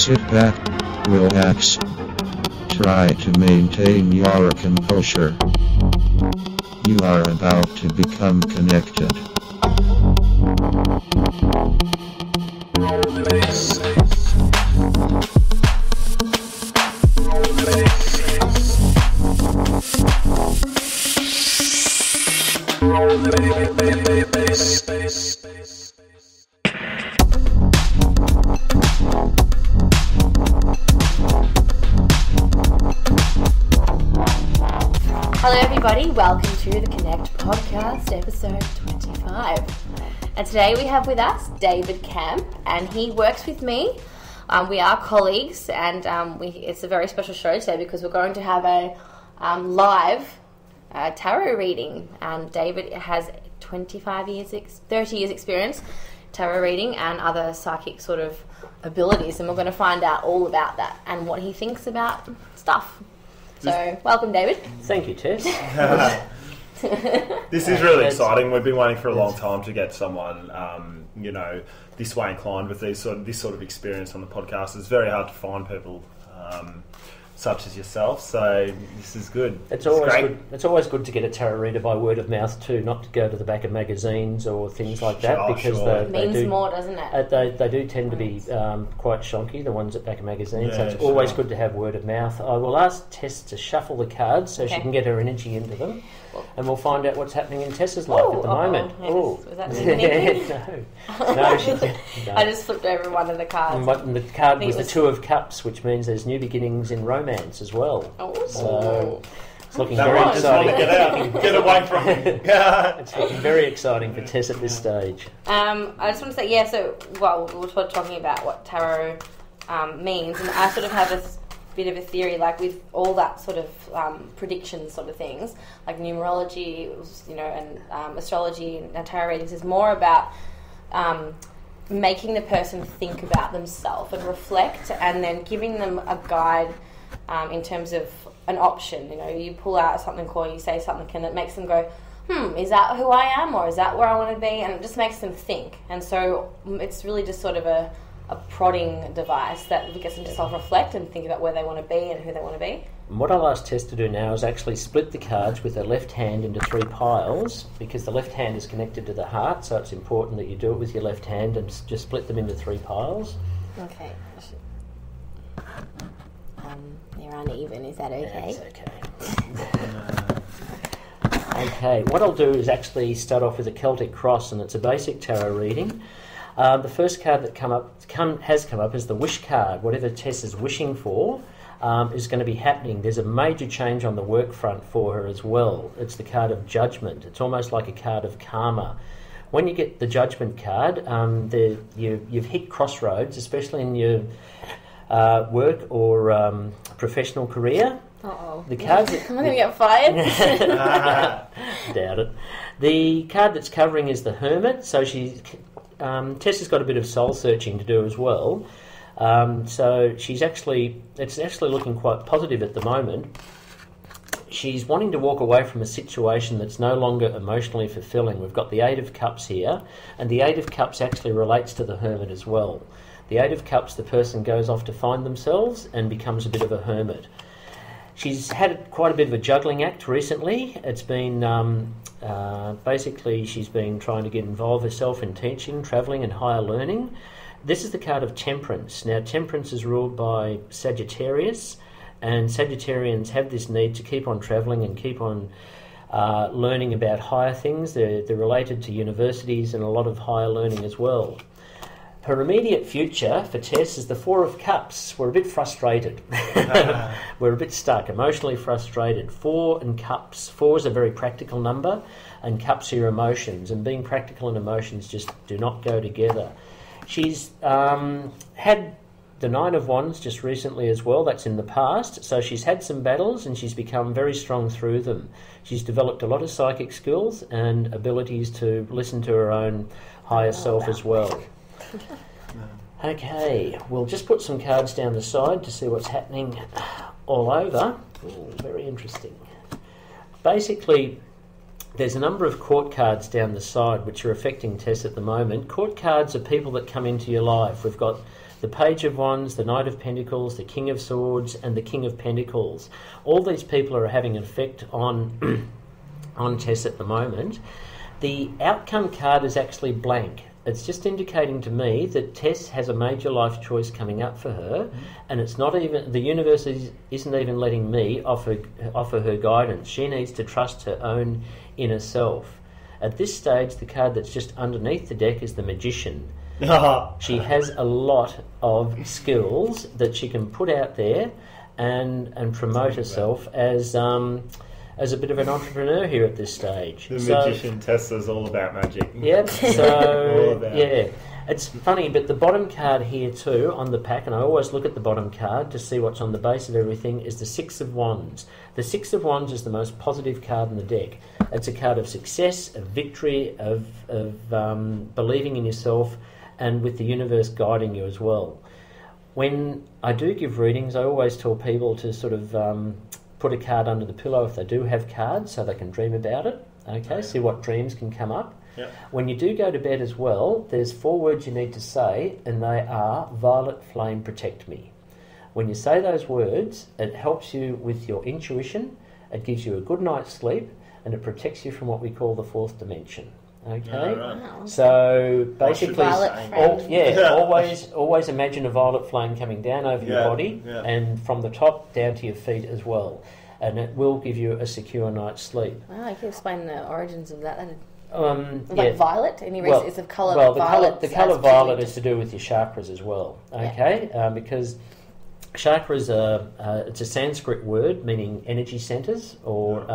Sit back, relax. Try to maintain your composure. You are about to become connected. Hello everybody, welcome to the Connect Podcast, episode 25. And today we have with us David Camp, and he works with me. We are colleagues, and it's a very special show today because we're going to have a live tarot reading. David has 30 years experience tarot reading and other psychic sort of abilities, and we're going to find out all about that and what he thinks about stuff. So, welcome, David. Thank you, Tess. This is really exciting. We've been waiting for a long time to get someone, this way inclined with this sort of experience on the podcast. It's very hard to find people such as yourself, so this is good. It's always good to get a tarot reader by word of mouth too, not to go to the back of magazines or things like that, because it means more, doesn't it? They do tend to be quite shonky, the ones at back of magazines. So it's always good to have word of mouth. I will ask Tess to shuffle the cards so she can get her energy into them, and we'll find out what's happening in Tessa's life at the moment. Was that anything? No. I just flipped over one of the cards. And the card was the Two of Cups, which means there's new beginnings in romance as well. So it's looking very exciting. Get out, get away from it. It's looking very exciting for Tess at this stage. I just want to say, we're talking about what tarot means, and I sort of have a bit of a theory, like with all that sort of prediction sort of things, like numerology, and astrology and tarot readings is more about making the person think about themselves and reflect, and then giving them a guide in terms of an option. You pull out something or you say something and it makes them go, is that who I am, or is that where I want to be? And it just makes them think. And so it's really just sort of a prodding device that gets them to self-reflect and think about where they want to be and who they want to be. And what I'll ask Tess to do now is actually split the cards with her left hand into three piles, because the left hand is connected to the heart, so it's important that you do it with your left hand and just split them into three piles. Okay. They're uneven, is that okay? That's okay. Okay, what I'll do is actually start off with a Celtic cross, and it's a basic tarot reading. The first card that has come up is the wish card. Whatever Tess is wishing for is going to be happening. There's a major change on the work front for her as well. It's the card of judgment. It's almost like a card of karma. When you get the judgment card, you've hit crossroads, especially in your work or professional career. Uh-oh. The cards I'm going to get fired. Doubt it. The card that's covering is the Hermit, so Tessa's got a bit of soul searching to do as well. So it's actually looking quite positive at the moment. She's wanting to walk away from a situation that's no longer emotionally fulfilling. We've got the Eight of Cups here, and the Eight of Cups actually relates to the Hermit as well. The Eight of Cups, the person goes off to find themselves and becomes a bit of a hermit. She's had quite a bit of a juggling act recently. It's been basically she's been trying to get involved herself in teaching, travelling and higher learning. This is the card of Temperance. Now, Temperance is ruled by Sagittarius, and Sagittarians have this need to keep on travelling and keep on learning about higher things. They're related to universities and a lot of higher learning as well. Her immediate future for Tess is the Four of Cups. We're a bit frustrated. We're a bit stuck, emotionally frustrated. Four and Cups. Four is a very practical number, and Cups are your emotions, and being practical and emotions just do not go together. She's had the Nine of Wands just recently as well. That's in the past. So she's had some battles and she's become very strong through them. She's developed a lot of psychic skills and abilities to listen to her own higher self as well. Okay, we'll just put some cards down the side to see what's happening all over. Ooh, very interesting. Basically, there's a number of court cards down the side which are affecting Tess at the moment. Court cards are people that come into your life. We've got the Page of Wands, the Knight of Pentacles, the King of Swords, and the King of Pentacles. All these people are having an effect on on Tess at the moment. The outcome card is actually blank. It's just indicating to me that Tess has a major life choice coming up for her, and it's not even, the universe isn't even letting me offer her guidance. She needs to trust her own inner self. At this stage, the card that's just underneath the deck is the Magician. She has a lot of skills that she can put out there and promote herself as a bit of an entrepreneur here at this stage. The Magician Tessa's all about magic. Yep. So all about it's funny, but the bottom card here too on the pack, and I always look at the bottom card to see what's on the base of everything, is the Six of Wands. The Six of Wands is the most positive card in the deck. It's a card of success, of victory, of believing in yourself, and with the universe guiding you as well. When I do give readings, I always tell people to sort of put a card under the pillow if they do have cards, so they can dream about it. Okay, see what dreams can come up. Yep. When you do go to bed as well, there's 4 words you need to say, and they are violet flame protect me. When you say those words, it helps you with your intuition, it gives you a good night's sleep, and it protects you from what we call the 4th dimension. Okay, Wow. So basically, always imagine a violet flame coming down over your body and from the top down to your feet as well, and it will give you a secure night's sleep. Wow, I can explain the origins of that. Like violet? Any reason is the colour violet? The colour violet is to do with your chakras as well. Okay, because chakras it's a Sanskrit word meaning energy centres, or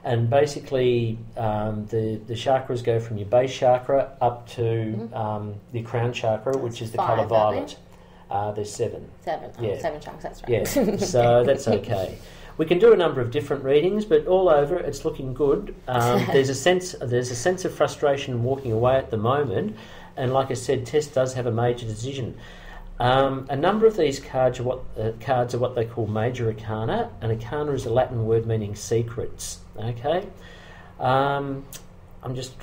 and basically the chakras go from your base chakra up to your crown chakra, which is the colour violet. There's 7. 7. Oh, 7 chakras. That's right. Yeah, so that's okay. We can do a number of different readings, but all over it's looking good. There's a sense of frustration walking away at the moment, and like I said, Tess does have a major decision. A number of these cards are what they call major arcana, and arcana is a Latin word meaning secrets. Okay, I'm just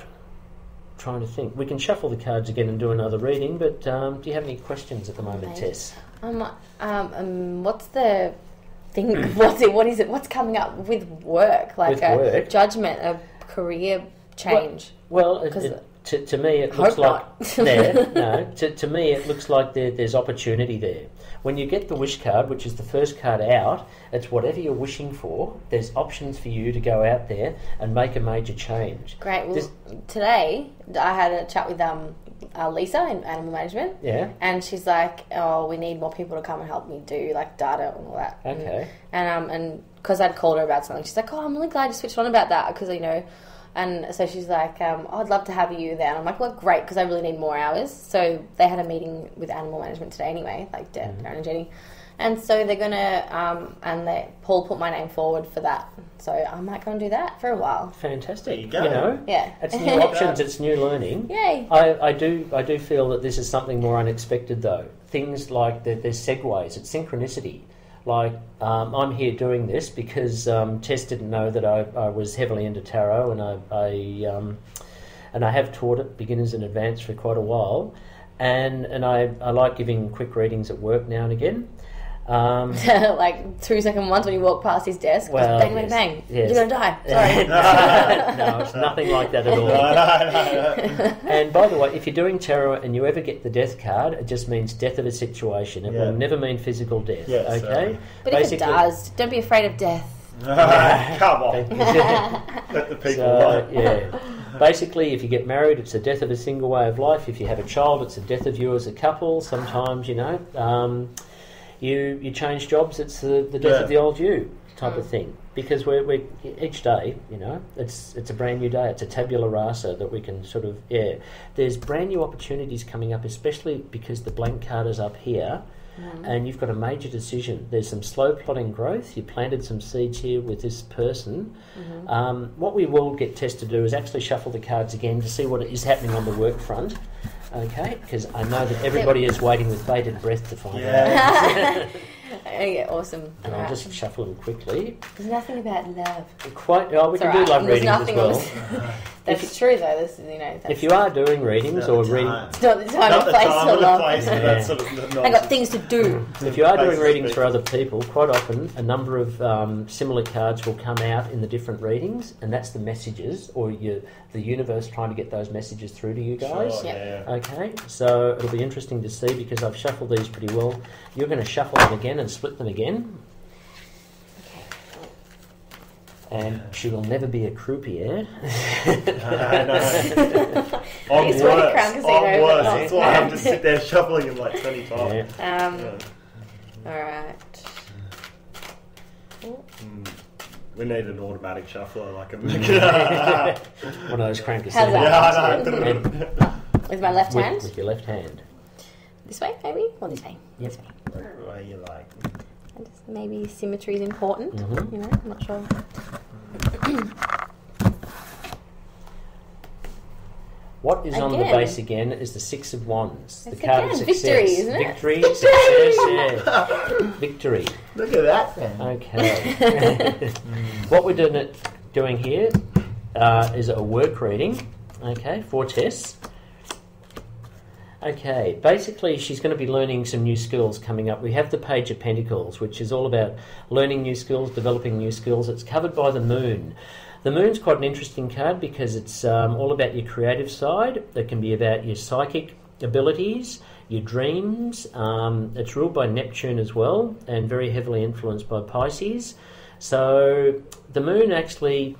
trying to think. We can shuffle the cards again and do another reading, but do you have any questions at the moment, Tess? What's the thing? What is it? What's coming up with work? Like work? Judgment, a career change? To me, it looks like to me it looks like there's opportunity there. When you get the wish card, which is the first card out, it's whatever you're wishing for. There's options for you to go out there and make a major change. Great. Well, today I had a chat with Lisa in animal management. Yeah. And she's like, "Oh, we need more people to come and help me do like data and all that." Okay. And because I'd called her about something, she's like, "Oh, I'm really glad you switched on about that because And so she's like, I'd love to have you there. And I'm like, well, great, because I really need more hours. So they had a meeting with animal management today anyway, like Darren and Jenny. And so they're going to, Paul put my name forward for that. So I might go and do that for a while. Fantastic. There you go. You know? Yeah. It's new options, it's new learning. Yay. I do feel that this is something more unexpected, though. Things like there's segues, it's synchronicity. Like, I'm here doing this because Tess didn't know that I was heavily into tarot, and I have taught it beginners and advanced for quite a while, and I like giving quick readings at work now and again. Like 2-second ones when you walk past his desk. Well, bang, bang, bang. Yes. You're going to die. Sorry. No, it's nothing like that at all. No. And by the way, if you're doing tarot and you ever get the death card, it just means death of a situation. It will never mean physical death. Yes, okay? But if it does, don't be afraid of death. Come on. Let the people know. Yeah. Basically, if you get married, it's the death of a single way of life. If you have a child, it's the death of you as a couple. Sometimes, you change jobs, it's the death of the old you type of thing. Because we're each day, it's a brand new day. It's a tabula rasa that we can sort of, there's brand new opportunities coming up, especially because the blank card is up here. And you've got a major decision. There's some slow plotting growth. You planted some seeds here with this person. What we will get Tess to do is actually shuffle the cards again to see what is happening on the work front. Okay, because I know that everybody is waiting with bated breath to find out. Yeah, awesome. And I'll just shuffle them quickly. There's nothing about love. We can do love readings as well. That's true, though. This is, if you are doing readings or reading, it's not the time and place for love. I got things to do. If you are doing readings for other people, quite often a number of similar cards will come out in the different readings, and that's the messages or the universe trying to get those messages through to you guys. Sure, yeah. Okay, so it'll be interesting to see because I've shuffled these pretty well. You're going to shuffle them again and split them again. And she will never be a croupier. I'm worse. That's why I have to sit there shuffling them like 25. Alright. We need an automatic shuffler, like a... One of those crankers. How's that? With my left hand? With your left hand. This way, maybe? Or this way? Yep. This way. Whatever way you like. And just maybe symmetry is important. Mm-hmm. I'm not sure. What is on the base again is the Six of Wands. It's the card of success. Victory, isn't it? Victory, success, yeah. Victory. Look at that then. Okay. What we're doing here is a work reading, okay, for Tess. Okay, basically she's going to be learning some new skills coming up. We have the Page of Pentacles, which is all about learning new skills, developing new skills. It's covered by the Moon. The Moon's quite an interesting card because it's all about your creative side. It can be about your psychic abilities, your dreams. It's ruled by Neptune as well and very heavily influenced by Pisces. So the Moon actually,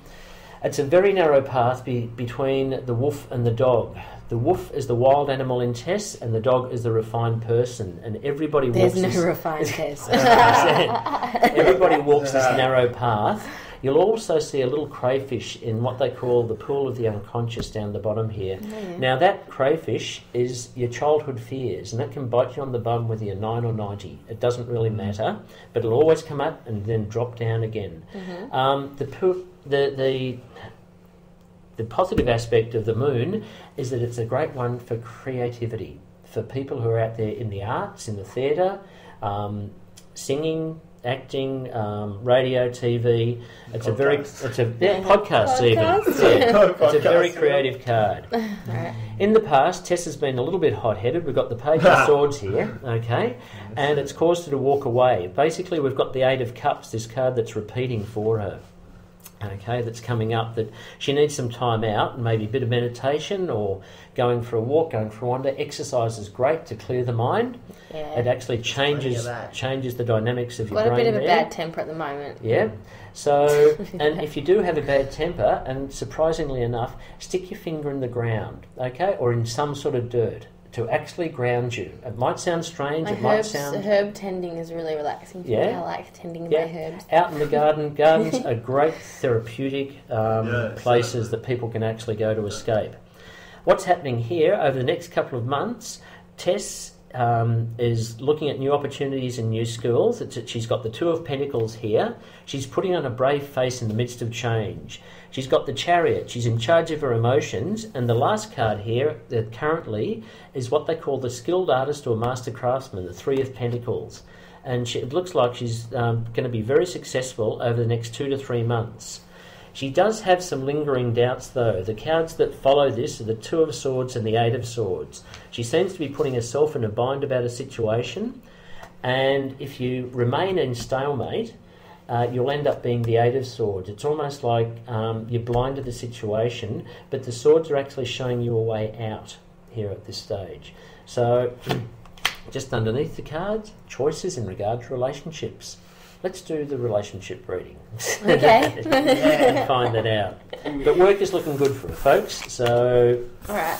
it's a very narrow path between the wolf and the dog. The wolf is the wild animal in Tess, and the dog is the refined person. And everybody walks. There's no refined Tess. Everybody walks this narrow path. You'll also see a little crayfish in what they call the pool of the unconscious down the bottom here. Yeah. Now that crayfish is your childhood fears, and that can bite you on the bum whether you're 9 or 90. It doesn't really matter, but it'll always come up and then drop down again. The positive aspect of the Moon is that it's a great one for creativity, for people who are out there in the arts, in the theatre, singing, acting, radio, TV. It's podcasts even. It's a very creative card. Right. In the past, Tess has been a little bit hot-headed. We've got the Page of Swords here, okay, and it's caused her to walk away. Basically, we've got the Eight of Cups, this card that's repeating for her. Okay, that's coming up, that she needs some time out and maybe a bit of meditation or going for a walk, going for a wander. Exercise is great to clear the mind. Yeah. It actually changes the dynamics of your brain. Got a bit of a bad temper at the moment. Yeah. So, and if you do have a bad temper, and surprisingly enough, stick your finger in the ground, okay, or in some sort of dirt, to actually ground you. It might sound strange. Herb tending is really relaxing for me. I like tending my herbs. Out in the garden. Gardens are great therapeutic places that people can actually go to escape. What's happening here over the next couple of months, Tess is looking at new opportunities and new skills. She's got the Two of Pentacles here. She's putting on a brave face in the midst of change. She's got the Chariot. She's in charge of her emotions. And the last card here, currently, is what they call the Skilled Artist or Master Craftsman, the Three of Pentacles. And it looks like she's going to be very successful over the next 2 to 3 months. She does have some lingering doubts, though. The cards that follow this are the Two of Swords and the Eight of Swords. She seems to be putting herself in a bind about a situation, and if you remain in stalemate, you'll end up being the Eight of Swords. It's almost like you're blind to the situation, but the swords are actually showing you a way out here at this stage. So, just underneath the cards, choices in regard to relationships. Let's do the relationship reading. Okay. And find that out. But work is looking good for her, folks, so... Alright.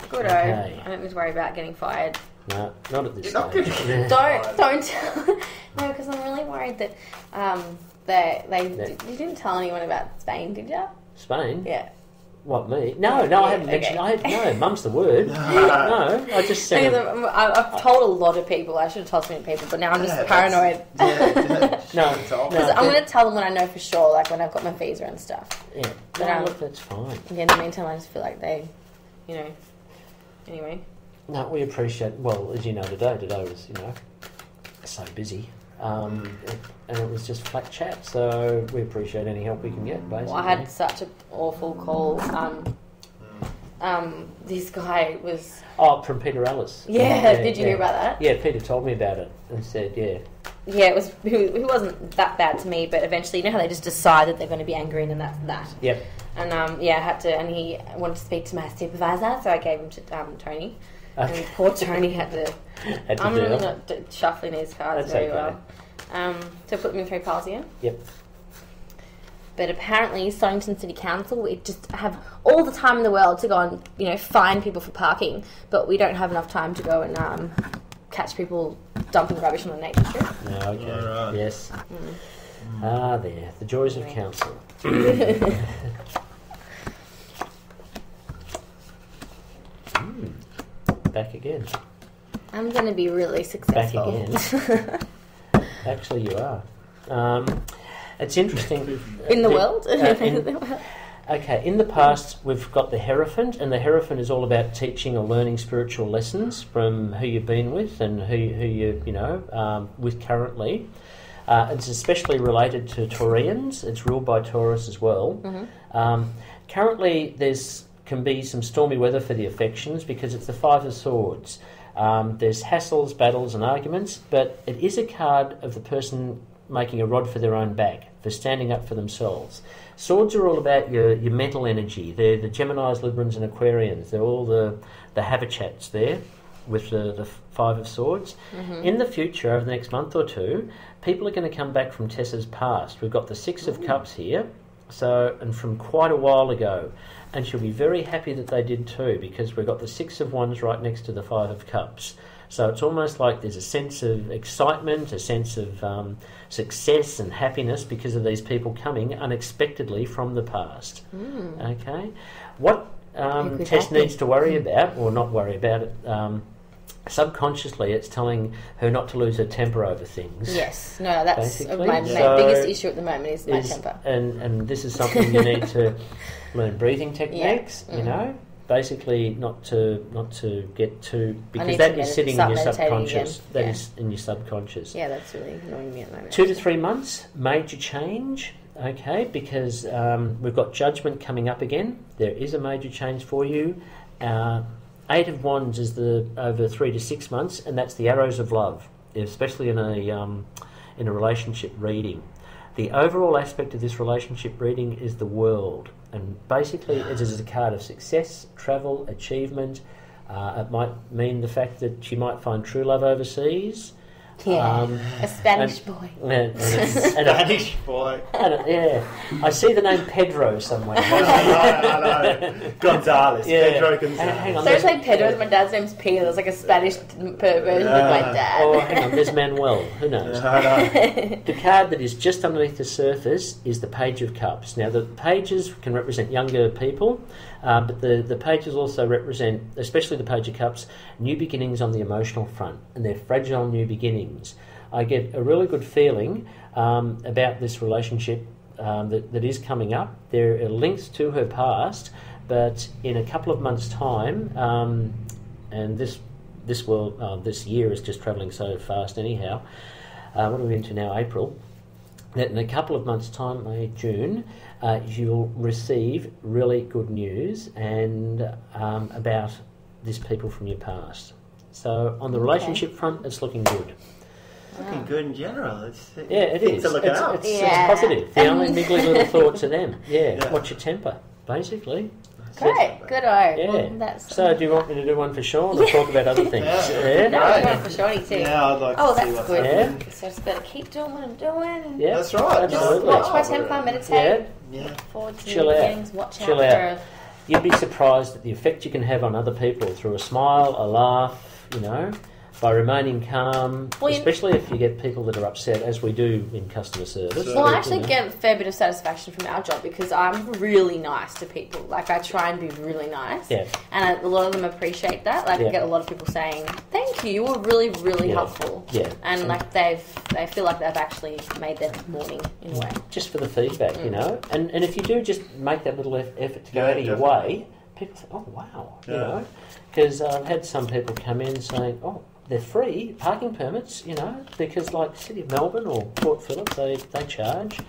Good-o. Okay. I don't need to worry about getting fired. No, not at this stage. Don't tell... No, because I'm really worried that you didn't tell anyone about Spain, did you? Spain? Yeah. What, me? No, I haven't mentioned... No, mum's the word. No, I just said... I've told a lot of people. I should have told so many people, but now I'm just paranoid. Because I'm going to tell them when I know for sure, like when I've got my visa and stuff. Yeah, but look, that's fine. In the meantime, I just feel like they, anyway. No, we appreciate... Well, as you know, today was, so busy. and it was just flat chat. So we appreciate any help we can get. Basically, Well, I had such an awful call. This guy was... from Peter Ellis. Did you hear about that? Yeah, Peter told me about it and said, Yeah, it was. He wasn't that bad to me, but eventually, you know how they just decide that they're going to be angry, and that's that. Yep. And I had to, and he wanted to speak to my supervisor, so I gave him to Tony. Okay. And poor Tony had to. I'm really not shuffling his cards That's very okay. well. So put them in 3 piles here. Yep. But apparently, Stonington City Council, we just have all the time in the world to go and fine people for parking, but we don't have enough time to go and catch people dumping rubbish on the nature strip. No, okay. Right. Yes. There. The joys of council. Back again. I'm going to be really successful. Back again. Actually, you are. It's interesting. In the world? Okay, in the past we've got the Hierophant, and the Hierophant is all about teaching or learning spiritual lessons from who you've been with and who you with currently. It's especially related to Taurians. It's ruled by Taurus as well. Mm-hmm. Currently, can be some stormy weather for the affections because it's the 5 of Swords. There's hassles, battles, and arguments, but it is a card of the person making a rod for their own back, for standing up for themselves. Swords are all about your mental energy. They're the Geminis, Librans, and Aquarians. They're all the Habachats there with the 5 of Swords. Mm-hmm. In the future, over the next month or two, people are going to come back from Tessa's past. We've got the 6 of Cups here, and from quite a while ago. And she'll be very happy that they did too, because we've got the 6 of Wands right next to the 5 of Cups. So it's almost like there's a sense of excitement, a sense of success and happiness because of these people coming unexpectedly from the past. Okay? What Tess needs to worry about, or not worry about it, subconsciously it's telling her not to lose her temper over things. Yes. No, that's basically. my biggest issue at the moment is my temper. And this is something you need to learn breathing techniques, basically not to get too, because that is sitting in your subconscious. That is in your subconscious. Yeah, that's really annoying me at the moment. 2 to 3 months, major change, okay, because we've got Judgment coming up again. There is a major change for you. 8 of Wands is over 3 to 6 months, and that's the arrows of love, especially in a relationship reading. The overall aspect of this relationship reading is the World, and basically it is a card of success, travel, achievement. It might mean the fact that you might find true love overseas. Yeah, a Spanish boy. Spanish boy. I see the name Pedro somewhere. I know. Gonzalez. Yeah. Pedro Gonzalez. Hang on, So it's like Pedro, my dad's name's Peter. There's like a Spanish version of my dad. Oh, hang on, there's Manuel. Who knows? The card that is just underneath the surface is the Page of Cups. Now, the pages can represent younger people, but the pages also represent, especially the Page of Cups, new beginnings on the emotional front, and they're fragile new beginnings. I get a really good feeling about this relationship that is coming up. There are links to her past, but in a couple of months' time, and this year is just travelling so fast anyhow. What are we into now? April. That in a couple of months' time, May, June, you'll receive really good news and about this people from your past. So on the relationship front, it's looking good. Looking good in general. It is. It's positive. The only niggly little thought to them. Watch your temper, basically. Great, good eye. Yeah. Well, so do you want me to do one for Shaun or talk about other things? No, I want for Shawnee too. Yeah, I'd like to see what's good. happening. So I just better keep doing what I'm doing. Yeah, that's right. Absolutely. Watch my temper, meditate. Yeah. Look forward to Chill new out. beginnings. Watch Chill out out. You'd be surprised at the effect you can have on other people through a smile, a laugh, by remaining calm, especially if you get people that are upset, as we do in customer service. Well, I actually get a fair bit of satisfaction from our job because I'm really nice to people. Like, I try and be really nice. Yeah. And a lot of them appreciate that. Like, I get a lot of people saying, thank you, you were really, really helpful. Yeah. And, like, they feel like they've actually made their morning in a way. Just for the feedback, And if you do just make that little effort to go out of your way, people say, oh, wow, Because I've had some people come in saying, they're free parking permits, you know, because like City of Melbourne or Port Phillip, they charge.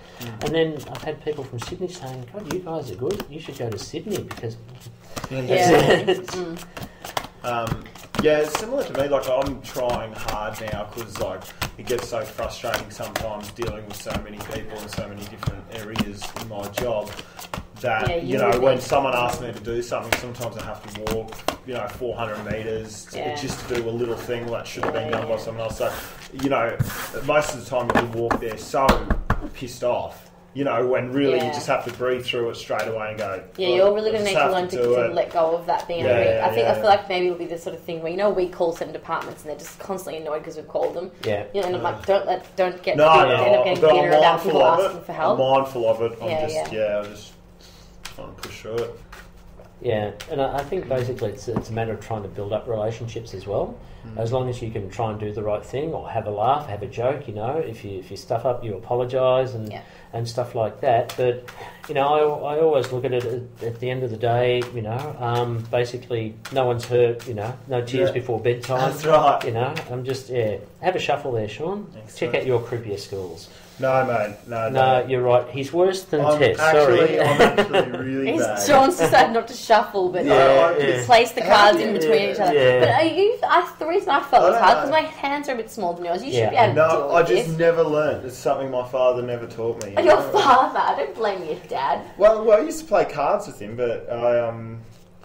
And then I've had people from Sydney saying, God, you guys are good, you should go to Sydney because... Yeah, it's similar to me. Like, I'm trying hard now because, like, it gets so frustrating sometimes dealing with so many people in so many different areas in my job that, you know, when someone asks me to do something, sometimes I have to walk, 400 metres just to do a little thing that should have been done by someone else. So, most of the time you walk there so pissed off. When really you just have to breathe through it straight away and go. Yeah, you're really going to need to learn to let go of that being I feel like maybe it'll be the sort of thing where we call certain departments and they're just constantly annoyed because we've called them. Yeah. And I'm like, don't get end up getting bitter about people asking for help. I'm mindful of it. I'm just trying to push through it. Yeah, and I think basically it's a matter of trying to build up relationships as well. As long as you can try and do the right thing or have a laugh, have a joke, if you stuff up, you apologise and stuff like that. But, I always look at it at the end of the day, basically no one's hurt, no tears before bedtime. That's right. I'm just, have a shuffle there, Shaun. Excellent. Check out your croupier schools. No, mate. No, you're right. He's worse than Tess. Sorry. I'm actually really bad. Shaun's decided not to shuffle, but place the cards in between each other. Yeah. But the reason I felt it was hard because my hands are a bit smaller than yours. You should be able to do it. No, I just never learned. It's something my father never taught me. Your father? I don't blame your dad. Well, I used to play cards with him, but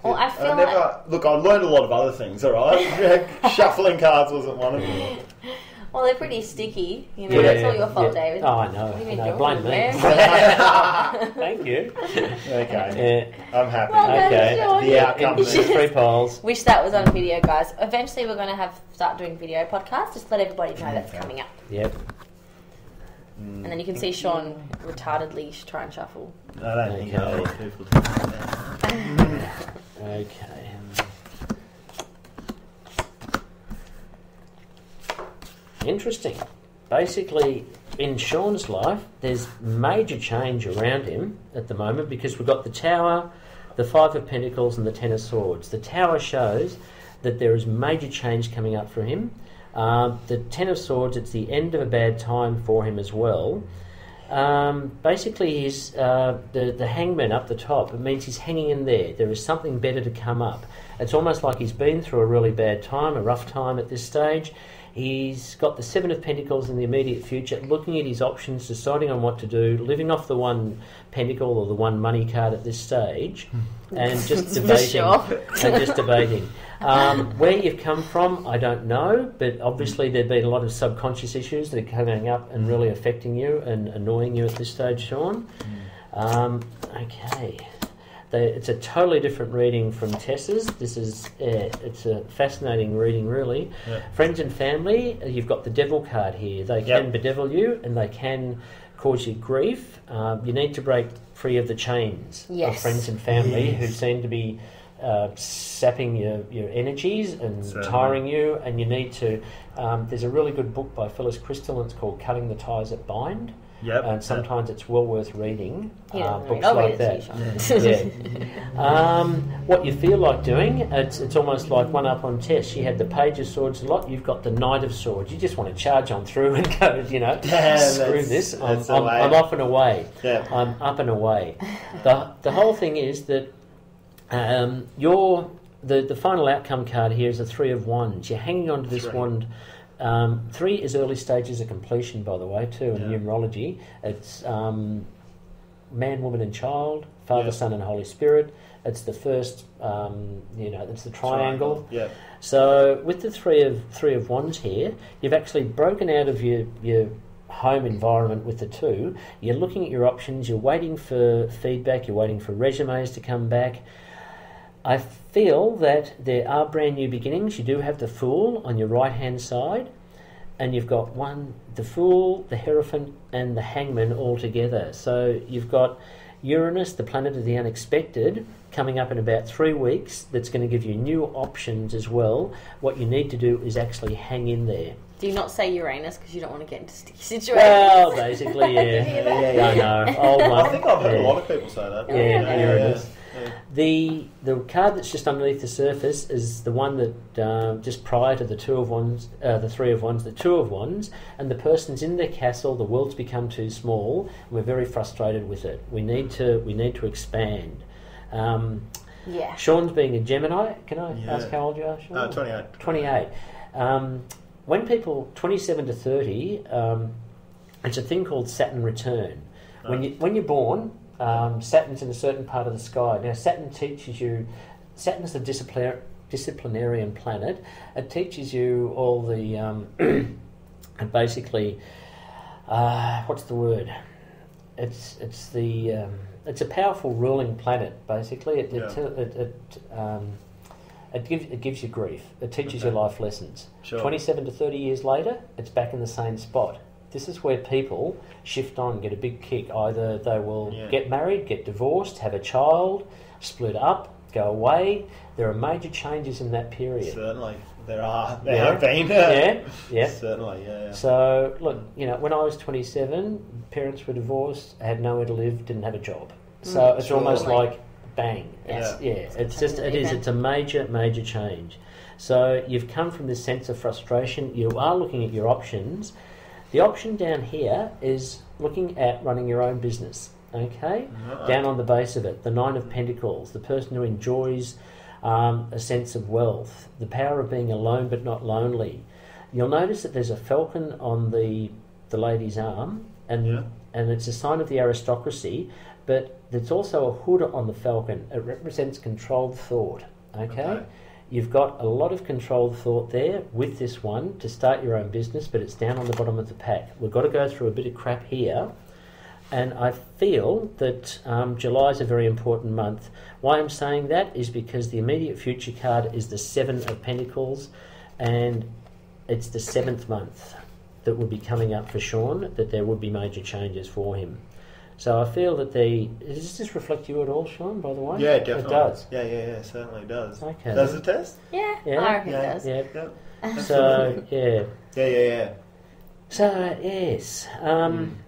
Look, I learned a lot of other things, all right? Shuffling cards wasn't one of them. Well, they're pretty sticky. It's all your fault, David. Oh, I know. Blame me. Thank you. Okay. I'm happy. Well, the outcome is 3 polls. Wish that was on video, guys. Eventually, we're going to start doing video podcasts. Just let everybody know that's coming up. Yep. And then you can see Shaun retardedly try and shuffle. I don't think a lot of people do that. Okay. Interesting. Basically, in Shaun's life, there's major change around him at the moment because we've got the Tower, the Five of Pentacles and the Ten of Swords. The Tower shows that there is major change coming up for him. The Ten of Swords, it's the end of a bad time for him as well. Basically, he's the Hangman up the top. It means he's hanging in there. There is something better to come up. It's almost like he's been through a really bad time, a rough time at this stage. He's got the Seven of Pentacles in the immediate future, looking at his options, deciding on what to do, living off the one pentacle or the one money card at this stage, and just debating. Where you've come from, I don't know, but obviously there've been a lot of subconscious issues that are coming up and really affecting you and annoying you at this stage, Shaun. Okay. It's a totally different reading from Tessa's. It's a fascinating reading, really. Yep. Friends and family, you've got the devil card here. They can bedevil you and they can cause you grief. You need to break free of the chains of friends and family who seem to be sapping your energies and tiring you, and you need to... there's a really good book by Phyllis Crystal, and it's called Cutting the Ties That Bind. Yep. And sometimes it's well worth reading books like that. What you feel like doing, it's almost like one up on Tess. She had the Page of Swords a lot. You've got the Knight of Swords. You just want to charge on through and go, screw this. I'm off and away. Yeah. I'm up and away. The whole thing is that the final outcome card here is a Three of Wands. You're hanging on to this wand. 3 is early stages of completion, by the way, too, in numerology. It's man, woman and child, Father, Son and Holy Spirit. It's the first, it's the triangle. Yeah. So with the three of Wands here, you've actually broken out of your home environment with the 2. You're looking at your options, you're waiting for feedback, you're waiting for resumes to come back. I feel that there are brand new beginnings. You do have the Fool on your right-hand side, and you've got the Fool, the Hierophant, and the Hangman all together. So you've got Uranus, the planet of the unexpected, coming up in about 3 weeks. That's going to give you new options as well. What you need to do is actually hang in there. Do you not say Uranus because you don't want to get into sticky situations? Well, basically, I know. I think I've heard a lot of people say that. Uranus. The card that's just underneath the surface is the one that just prior to the Two of Wands, the Three of Wands, the Two of Wands, and the person's in their castle. The world's become too small. And we're very frustrated with it. We need to expand. Shaun's being a Gemini. Can I ask how old you are, Shaun? 28. 28. When people 27 to 30, it's a thing called Saturn return. When you're born, Saturn's in a certain part of the sky. Now, Saturn teaches you. Saturn's a disciplinarian planet. It teaches you all the basically. What's the word? It's a powerful ruling planet. Basically, it gives you grief. It teaches you life lessons. Sure. 27 to 30 years later, it's back in the same spot. This is where people shift on, get a big kick. Either they will get married, get divorced, have a child, split up, go away. There are major changes in that period. Certainly. There are. There have been. Yeah. Certainly, yeah. So, look, when I was 27, parents were divorced, had nowhere to live, didn't have a job. So it's almost like bang. It's a major change. So you've come from this sense of frustration. You are looking at your options. The option down here is looking at running your own business, okay? Right. Down on the base of it, the Nine of Pentacles, the person who enjoys a sense of wealth, the power of being alone but not lonely. You'll notice that there's a falcon on the lady's arm, and it's a sign of the aristocracy, but there's also a hood on the falcon. It represents controlled thought, okay? You've got a lot of controlled thought there with this one to start your own business, but it's down on the bottom of the pack. We've got to go through a bit of crap here, and I feel that July is a very important month. Why I'm saying that is because the immediate future card is the Seven of Pentacles, and it's the 7th month that would be coming up for Shaun, that there would be major changes for him. So I feel that does this reflect you at all, Shaun, by the way? Yeah, definitely. It does. Yeah, certainly does. Okay. Does it test? Yeah, I reckon it does. Yeah. So, Yeah. So, yes.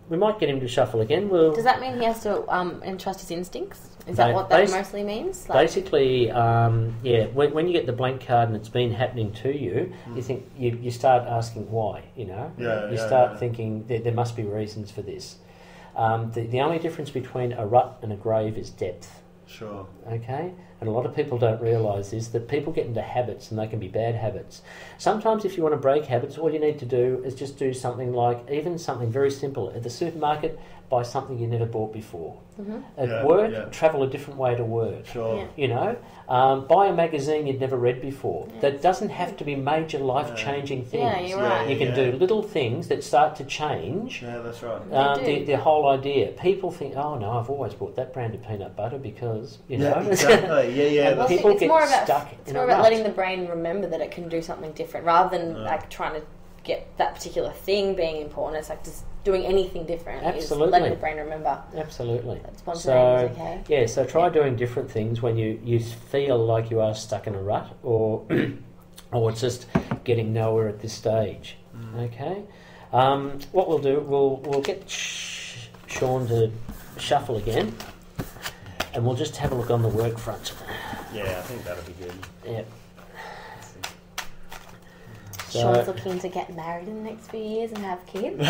We might get him to shuffle again. Does that mean he has to entrust his instincts? Is that what that mostly means? Basically, when you get the blank card and it's been happening to you, you think you start asking why, You start thinking there must be reasons for this. The only difference between a rut and a grave is depth. Sure. Okay? And a lot of people don't realise this, that people get into habits and they can be bad habits. Sometimes if you want to break habits, all you need to do is just do something like, even something very simple. At the supermarket, buy something you never bought before. At work, travel a different way to work. Sure. Buy a magazine you'd never read before. That doesn't have to be major life-changing things. Yeah, you're right. You can do little things that start to change. Yeah, that's right. The whole idea. People think, oh no, I've always bought that brand of peanut butter because, Exactly. And people get stuck It's more about letting the brain remember that it can do something different rather than like trying to get that particular thing being important. It's like just doing anything different. Absolutely. Is letting the brain remember. Absolutely. That spontaneity is okay. Yeah, so try doing different things when you feel like you are stuck in a rut or it's just getting nowhere at this stage. Okay? What we'll do, we'll get Shaun to shuffle again, and we'll just have a look on the work front. Yeah, I think that'll be good. Yep. Shaun's looking to get married in the next few years and have kids.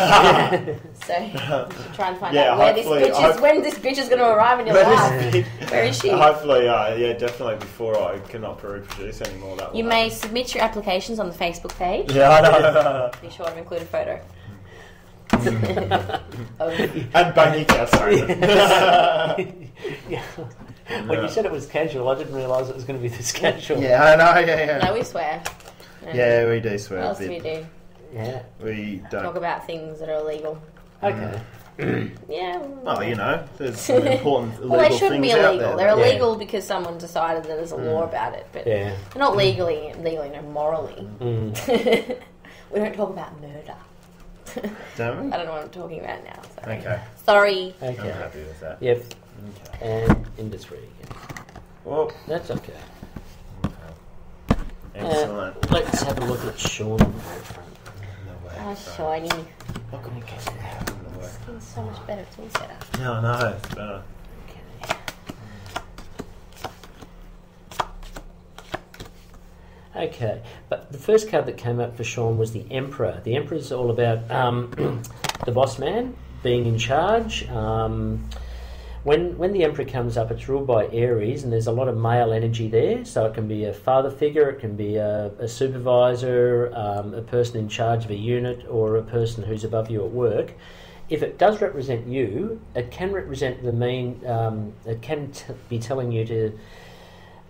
So we should try and find out when this bitch is going to arrive in your life. Where is she? Hopefully, definitely before I cannot reproduce anymore. You may submit your applications on the Facebook page. Yeah, I know. Be sure to include a photo. And bank account statement. When you said it was casual, I didn't realise it was going to be this casual. Yeah, I know. Yeah. No, we swear. Yeah, we do swear. What else do we do? Yeah. We don't talk about things that are illegal. Okay. Yeah. Well, there's some important illegal they shouldn't things be out illegal. there. They're illegal because someone decided that there's a law about it, but they're not legally, no, morally. We don't talk about murder. Don't we? I don't know what I'm talking about now. Sorry. Okay. Sorry. Okay. I'm happy with that. Yep. Okay. And industry again. Well, that's okay. Excellent. Let's have a look at Shaun. No way. Oh, shiny. Okay. Skin's so much better. It's all set up. Yeah, I know. It's better. Okay. Okay, but the first card that came up for Shaun was the Emperor. The Emperor is all about the boss man, being in charge. When the Emperor comes up, it's ruled by Aries, and there's a lot of male energy there. So it can be a father figure, it can be a supervisor, a person in charge of a unit, or a person who's above you at work. If it does represent you, it can represent the mean. It can be telling you to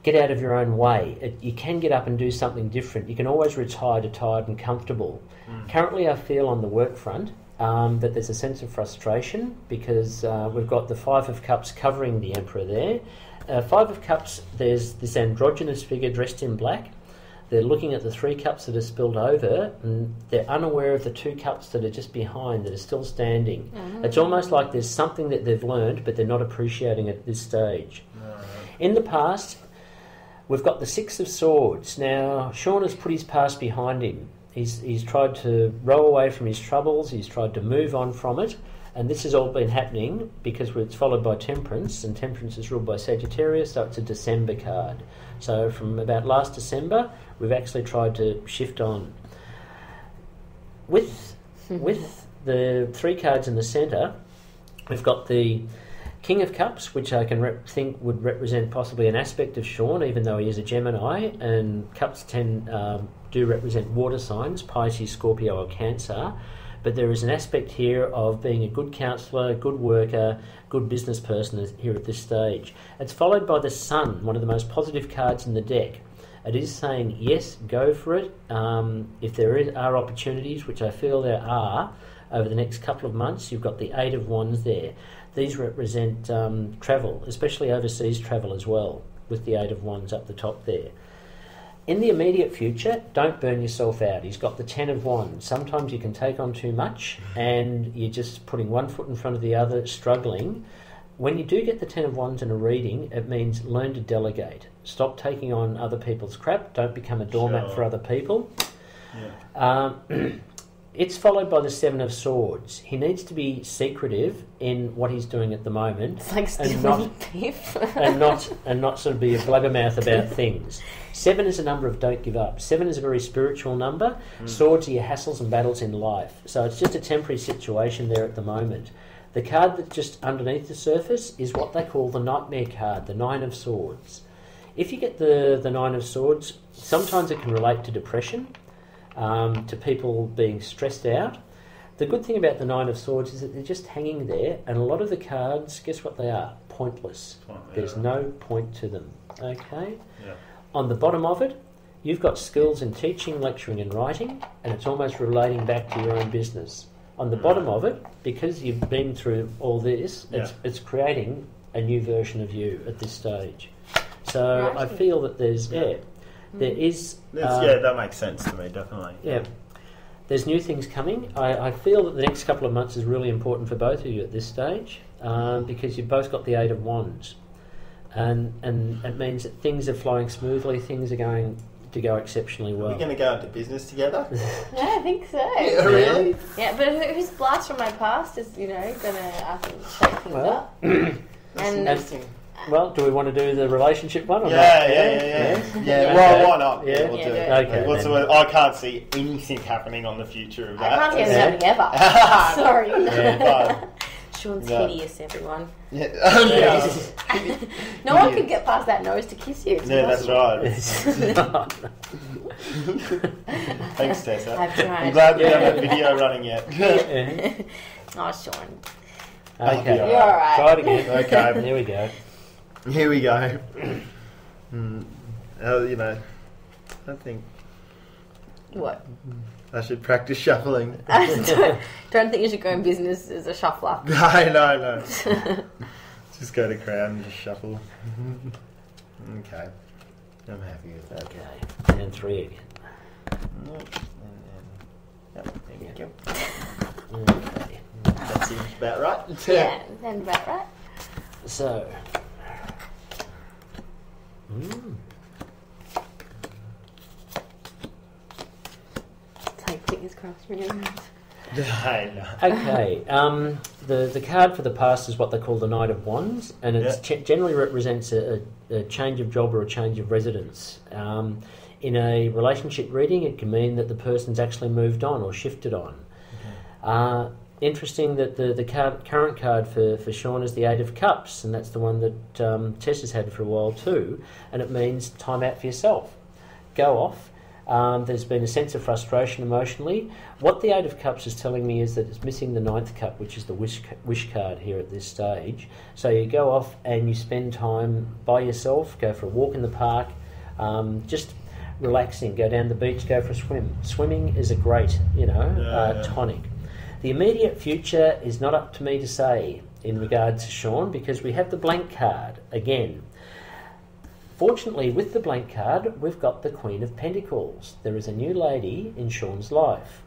get out of your own way. You can get up and do something different. You can always retire to tired and comfortable. Currently, I feel on the work front that there's a sense of frustration because we've got the Five of Cups covering the Emperor there. Five of Cups, there's this androgynous figure dressed in black. They're looking at the 3 cups that are spilled over, and they're unaware of the 2 cups that are just behind, that are still standing. It's almost like there's something that they've learned, but they're not appreciating it at this stage. In the past, we've got the 6 of Swords. Now, Shaun has put his past behind him. He's tried to row away from his troubles, he's tried to move on from it, and this has all been happening because it's followed by Temperance, and Temperance is ruled by Sagittarius, so it's a December card. So from about last December, we've actually tried to shift on. With the 3 cards in the centre, we've got the King of Cups, which I can think would represent possibly an aspect of Shaun, even though he is a Gemini, and Cups do represent water signs, Pisces, Scorpio or Cancer, but there is an aspect here of being a good counsellor, good worker, good business person here at this stage. It's followed by the Sun, one of the most positive cards in the deck. It is saying, yes, go for it. If there are opportunities, which I feel there are, over the next couple of months, you've got the 8 of Wands there. These represent travel, especially overseas travel as well, with the 8 of Wands up the top there. In the immediate future, don't burn yourself out. He's got the 10 of Wands. Sometimes you can take on too much and you're just putting one foot in front of the other, struggling. When you do get the 10 of Wands in a reading, it means learn to delegate. Stop taking on other people's crap. Don't become a doormat for other people. It's followed by the 7 of Swords. He needs to be secretive in what he's doing at the moment. It's like stealing thief. and not sort of be a blabbermouth about things. 7 is a number of don't give up. 7 is a very spiritual number. Swords are your hassles and battles in life. So it's just a temporary situation there at the moment. The card that's just underneath the surface is what they call the Nightmare card, the 9 of Swords. If you get the 9 of Swords, sometimes it can relate to depression, to people being stressed out. The good thing about the 9 of Swords is that they're just hanging there, and a lot of the cards, guess what they are? Pointless. There's no point to them. Okay? Yeah. On the bottom of it, you've got skills in teaching, lecturing and writing, and it's almost relating back to your own business. On the bottom of it, because you've been through all this, it's creating a new version of you at this stage. So I feel that there's, there is... that makes sense to me, definitely. Yeah. There's new things coming. I feel that the next couple of months is really important for both of you at this stage, because you've both got the 8 of Wands. And it means that things are flowing smoothly, things are going to go exceptionally well. Are we going to go into business together? Yeah, I think so. Yeah, really? Yeah, but whose blast from my past is, going to, I think, shake things up. That's interesting. Well, do we want to do the relationship one or not? Yeah. Well, why not? Yeah, we'll do do it. it. Okay. I can't see anything happening on the future of that. I can't see anything ever. Sorry. Yeah. Sean's hideous, everyone. Yeah. No one can get past that nose to kiss you. It's That's impossible. right. Thanks, Tessa. I've tried. I'm glad we don't have video running yet. Oh, Shaun. Okay. You're alright. Try it again. Okay. There we go. Here we go. I think What? I should practice shuffling. I don't think you should go in business as a shuffler. No. Just go to Crown and just shuffle. Okay. I'm happy with that. Okay. And 3 again. There we go. Okay. That seems about right. Yeah, sounds about right. So. Take fingers crossed for you. Okay, the card for the past is what they call the Knight of Wands, and it generally represents a change of job or a change of residence. In a relationship reading, it can mean that the person's actually moved on or shifted on. Okay. Interesting that the current card for Shaun is the Eight of Cups, and that's the one that Tessa's had for a while too, and it means time out for yourself. Go off. There's been a sense of frustration emotionally. What the Eight of Cups is telling me is that it's missing the Ninth Cup, which is the wish card here at this stage. So you go off and you spend time by yourself, go for a walk in the park, just relaxing, go down the beach, go for a swim. Swimming is a great, tonic. The immediate future is not up to me to say in regard to Shaun, because we have the blank card again. Fortunately, with the blank card, we've got the Queen of Pentacles. There is a new lady in Shaun's life.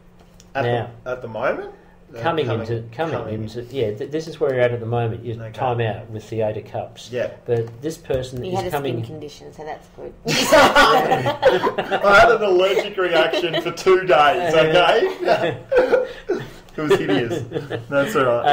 At the moment? Coming into this is where you're at the moment. You time out with the Eight of Cups. Yeah. But this person he is had a coming. skin condition, so that's good. I had an allergic reaction for 2 days. Okay. It was hideous. That's all right.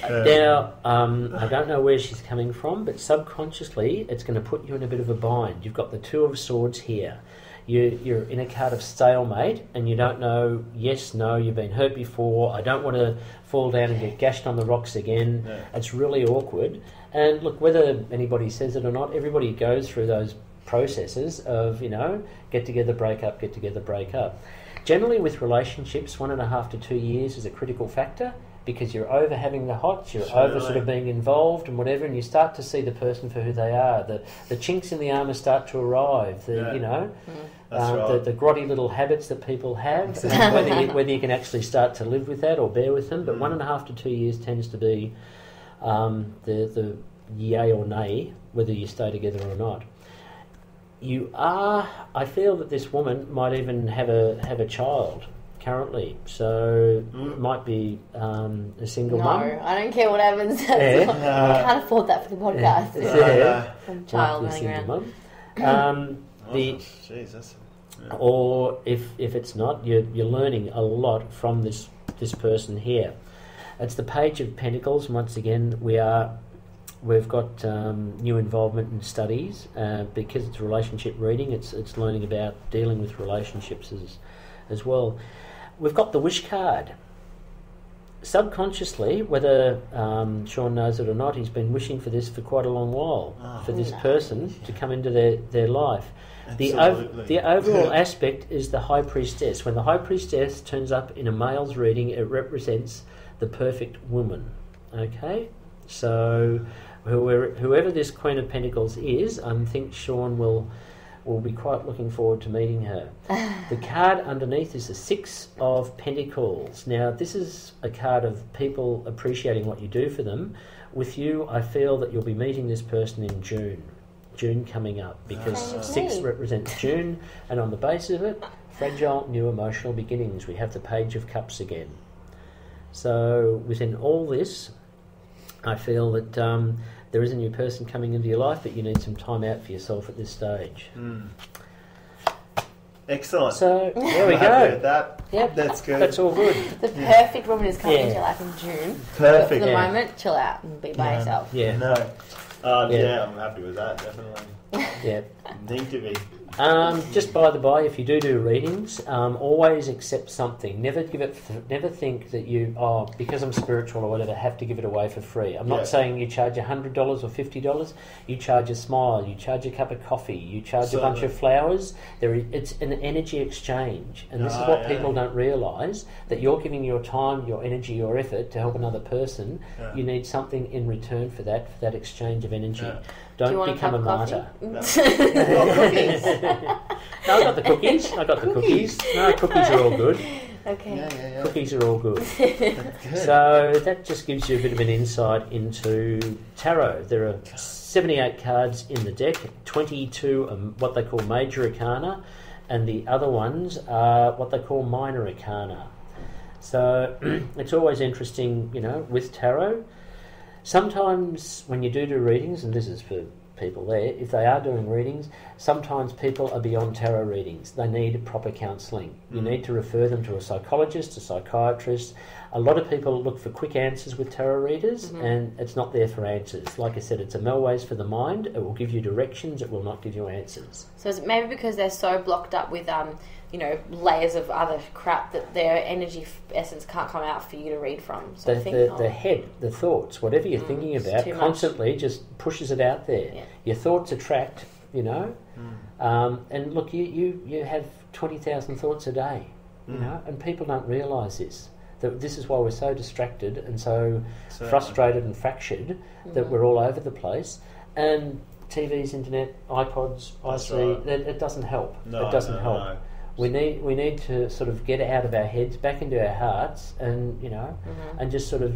Now, I don't know where she's coming from, but subconsciously it's going to put you in a bit of a bind. You've got the Two of Swords here. You're in a card of stalemate, and you don't know yes, no, you've been hurt before, I don't want to fall down and get gashed on the rocks again. Yeah. It's really awkward. And look, whether anybody says it or not, everybody goes through those processes of, get together, break up, get together, break up. Generally with relationships, 1.5 to 2 years is a critical factor, because you're over having the hots, you're over sort of being involved and whatever, and you start to see the person for who they are. The chinks in the armour start to arrive. The grotty little habits that people have, and whether you can actually start to live with that or bear with them. But 1.5 to 2 years tends to be the yay or nay, whether you stay together or not. I feel that this woman might even have a child currently, so might be a single mum. No, I don't care what happens. I can't afford that for the podcast. Some child running around. Jesus. Or if it's not, you're learning a lot from this person here. It's the Page of Pentacles. Once again, we've got new involvement in studies because it's a relationship reading. It's learning about dealing with relationships as well. We've got the Wish card. Subconsciously, whether Shaun knows it or not, he's been wishing for this for quite a long while, for this person to come into their life. The overall aspect is the High Priestess. When the High Priestess turns up in a male's reading, it represents the perfect woman. Okay? So whoever this Queen of Pentacles is, I think Shaun will be quite looking forward to meeting her. The card underneath is the Six of Pentacles. Now, this is a card of people appreciating what you do for them. With you, I feel that you'll be meeting this person in June. June coming up, because 6 represents June, and on the basis of it, fragile new emotional beginnings. We have the Page of Cups again. So within all this, I feel that there is a new person coming into your life, but you need some time out for yourself at this stage. Excellent. So there we go. Yep, that's good. That's all good. The perfect woman is coming into your life in June. Perfect. But for the moment, chill out and be by yourself. Yeah. No. I'm happy with that, definitely. Yeah. Need to be. Just by the by, if you do readings, always accept something. Never think that you, because I'm spiritual or whatever, have to give it away for free. I'm not saying you charge $100 or $50. You charge a smile, you charge a cup of coffee, you charge a bunch of flowers. It's an energy exchange, and this is what people don't realise, that you're giving your time, your energy, your effort to help another person. You need something in return for that exchange of energy. Don't become a martyr. No. Cookies. No, I got the cookies. No, cookies are all good. Okay. Cookies are all good. So that just gives you a bit of an insight into tarot. There are 78 cards in the deck, 22 are what they call major arcana, and the other ones are what they call minor arcana. So it's always interesting, with tarot. Sometimes when you do readings, and this is for people there. If they are doing readings, sometimes people are beyond tarot readings. They need proper counselling. You need to refer them to a psychologist, a psychiatrist. A lot of people look for quick answers with tarot readers, and it's not there for answers. Like I said, it's a Melways for the mind. It will give you directions. It will not give you answers. So is it maybe because they're so blocked up with layers of other crap that their energy essence can't come out for you to read from? So The head, the thoughts, whatever you're thinking about, constantly just pushes it out there. Yeah. Your thoughts attract, and look, you have 20,000 thoughts a day, and people don't realise this. That this is why we're so distracted and so frustrated and fractured that we're all over the place. And TVs, internet, iPods, it doesn't help. It doesn't help. No. We need to sort of get out of our heads, back into our hearts, and and just sort of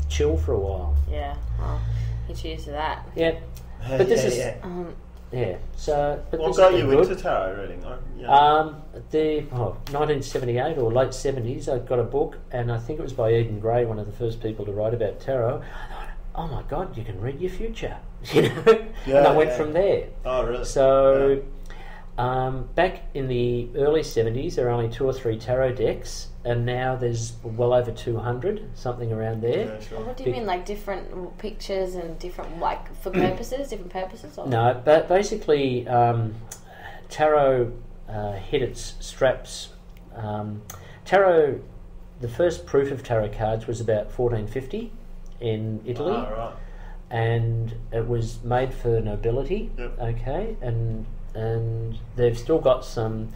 chill for a while. Yeah, well, cheers to that. Yeah, but this is So, but what this got has you been good. into tarot reading? 1978 or late 70s, I got a book, and I think it was by Eden Gray, one of the first people to write about tarot. I thought, oh my God, you can read your future, and I went from there. Oh, really? So. Back in the early 70s, there were only 2 or 3 tarot decks, and now there's well over 200, something around there. Yeah, sure. Well, what do you mean, like different pictures and different, for different purposes? Or? No, but basically, tarot hit its straps. Tarot, the first proof of tarot cards was about 1450 in Italy. Oh, right. And it was made for nobility. Yep. Okay, and they've still got some,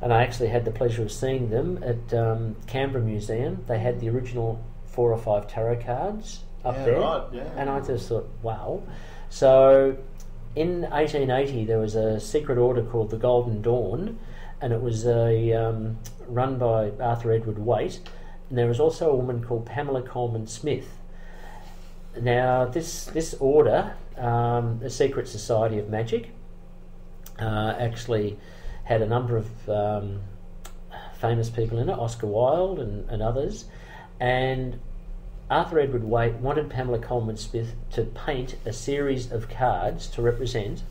and I actually had the pleasure of seeing them at Canberra Museum. They had the original 4 or 5 tarot cards up there, right, yeah. and I just thought, wow. So in 1880 there was a secret order called the Golden Dawn, and it was run by Arthur Edward Waite, and there was also a woman called Pamela Coleman Smith. Now this order, the Secret Society of Magic, actually had a number of famous people in it, Oscar Wilde and others, and Arthur Edward Waite wanted Pamela Coleman Smith to paint a series of cards to represent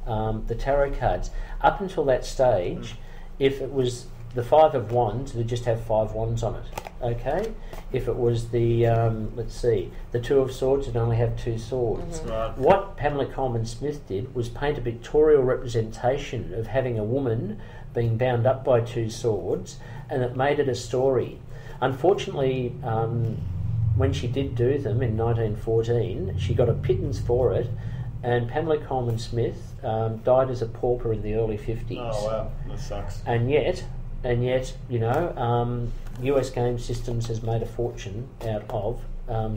the tarot cards. Up until that stage, if it was the 5 of Wands, they'd just have 5 wands on it. Okay, if it was the the 2 of Swords, it'd only have 2 swords. Right. What Pamela Coleman Smith did was paint a pictorial representation of having a woman being bound up by 2 swords, and it made it a story. Unfortunately, when she did do them in 1914, she got a pittance for it, and Pamela Coleman Smith died as a pauper in the early 50s. Oh, wow. That sucks. And yet, US Game Systems has made a fortune out of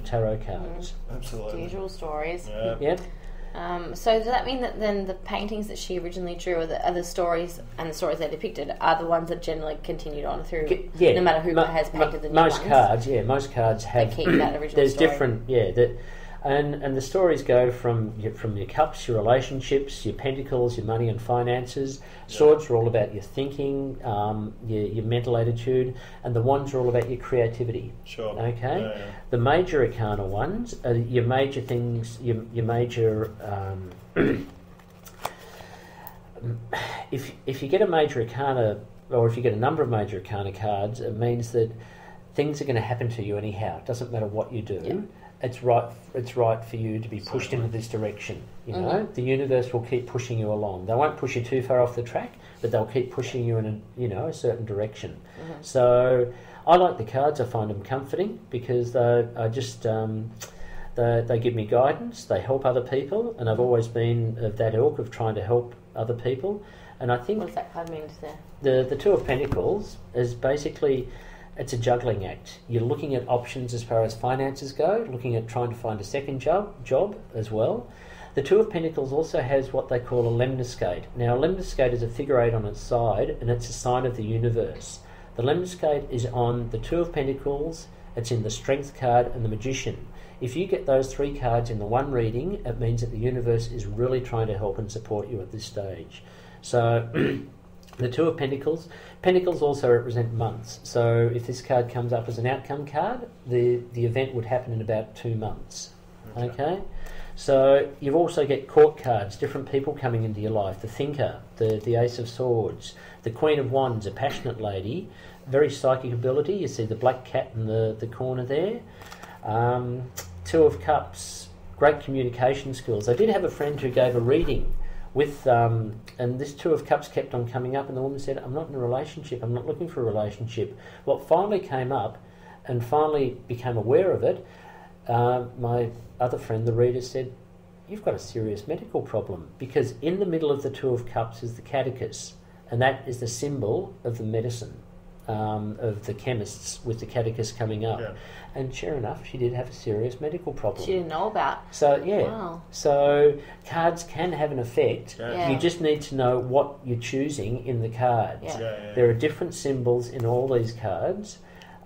tarot cards. Absolutely. Usual stories. Yeah. Yep. So does that mean that then the paintings that she originally drew are the stories, and the stories they depicted are the ones that generally continued on through, no matter who has painted the new ones? Most cards have. They keep that original There's story. different, and the stories go from your cups, your relationships, your pentacles, your money and finances. Swords are all about your thinking, your mental attitude, and the wands are all about your creativity. Sure. Okay. Yeah. The major arcana ones are your major things, your major. If you get a major arcana, or if you get a number of major arcana cards, it means that things are going to happen to you anyhow. It doesn't matter what you do. Yeah. It's right for you to be pushed into this direction. You know, the universe will keep pushing you along. They won't push you too far off the track, but they'll keep pushing you in a certain direction. So I like the cards. I find them comforting because they give me guidance. They help other people, and I've always been of that ilk of trying to help other people. And I think What does that card mean there? the 2 of Pentacles is basically, it's a juggling act. You're looking at options as far as finances go, looking at trying to find a second job as well. The 2 of Pentacles also has what they call a lemniscate. Now, a lemniscate is a figure 8 on its side, and it's a sign of the universe. The lemniscate is on the 2 of Pentacles, it's in the Strength card and the Magician. If you get those 3 cards in the one reading, it means that the universe is really trying to help and support you at this stage. So the 2 of Pentacles also represent months. So if this card comes up as an outcome card, the event would happen in about 2 months. Okay? So you also get court cards, different people coming into your life. The Thinker, the Ace of Swords, the Queen of Wands, a passionate lady, very psychic ability. You see the black cat in the corner there. Two of Cups, great communication skills. I did have a friend who gave a reading with, and this Two of Cups kept on coming up, and the woman said, I'm not in a relationship, I'm not looking for a relationship. What finally came up, and finally became aware of it, my other friend, the reader, said, you've got a serious medical problem, because in the middle of the Two of Cups is the catechus, and that is the symbol of the medicine, of the chemists, with the catechus coming up. Yeah. And sure enough, she did have a serious medical problem. She didn't know about. So, yeah. Wow. So, cards can have an effect. Yeah. You just need to know what you're choosing in the cards. Yeah. There are different symbols in all these cards.